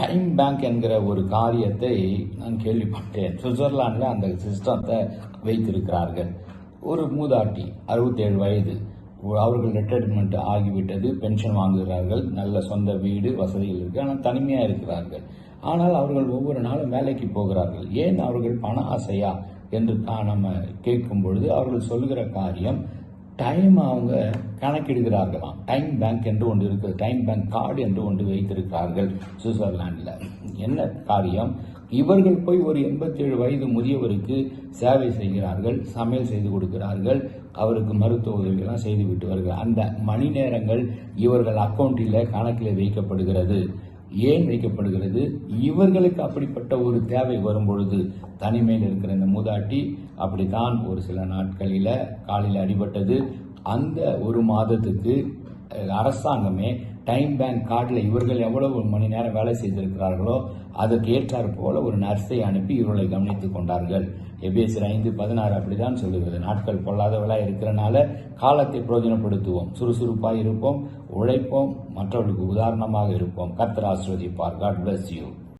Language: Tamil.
டைம் பேங்க் என்கிற ஒரு காரியத்தை நான் கேள்விப்பட்டேன். சுவிட்சர்லாண்டில் அந்த சிஸ்டத்தை வைத்திருக்கிறார்கள். ஒரு மூதாட்டி 67 வயது, அவர்கள் ரிட்டையர்மெண்ட் ஆகிவிட்டது, பென்ஷன் வாங்குகிறார்கள், நல்ல சொந்த வீடு வசதிகள் இருக்கு, ஆனால் தனிமையாக இருக்கிறார்கள். ஆனால் அவர்கள் ஒவ்வொரு நாளும் வேலைக்கு போகிறார்கள். ஏன் அவர்கள் பண ஆசையா என்று நம்ம கேட்கும் பொழுது அவர்கள் சொல்கிற காரியம், டைம் அவங்க கணக்கிடுகிறார்களாம். டைம் பேங்க் என்று ஒன்று இருக்குது, டைம் பேங்க் கார்டு என்று ஒன்று வைத்திருக்கிறார்கள் சுவிட்சர்லாண்டில். என்ன காரியம், இவர்கள் போய் ஒரு 87 வயது முதியவருக்கு சேவை செய்கிறார்கள், சமையல் செய்து கொடுக்கிறார்கள், அவருக்கு மருத்துவ உதவிகள்லாம் செய்து விட்டு வருகிறார். அந்த மணி நேரங்கள் இவர்கள் அக்கௌண்டில் கணக்கில் வைக்கப்படுகிறது. ஏன் வைக்கப்படுகிறது? இவர்களுக்கு அப்படிப்பட்ட ஒரு தேவை வரும் பொழுது, தனிமையில் இருக்கிற இந்த மூதாட்டி அப்படித்தான் ஒரு சில நாட்களில் காலில் அடிபட்டது. அந்த ஒரு மாதத்துக்கு அரசாங்கமே டைம் பேங்க் கார்டில் இவர்கள் எவ்வளவு மணி நேரம் வேலை செய்திருக்கிறார்களோ அதற்கு ஏற்றாற் போல ஒரு நர்ஸை அனுப்பி இவர்களை கவனித்துக் கொண்டார்கள். எபேசியர் 5:16 அப்படிதான் சொல்லுகிறது. நாட்கள் பொல்லாதவளாக இருக்கிறனால காலத்தை பிரயோஜனப்படுத்துவோம், சுறுசுறுப்பாக இருப்போம், உழைப்போம், மற்றவர்களுக்கு உதாரணமாக இருப்போம். கர்த்தர் ஆசீர்வதிப்பார். God bless you.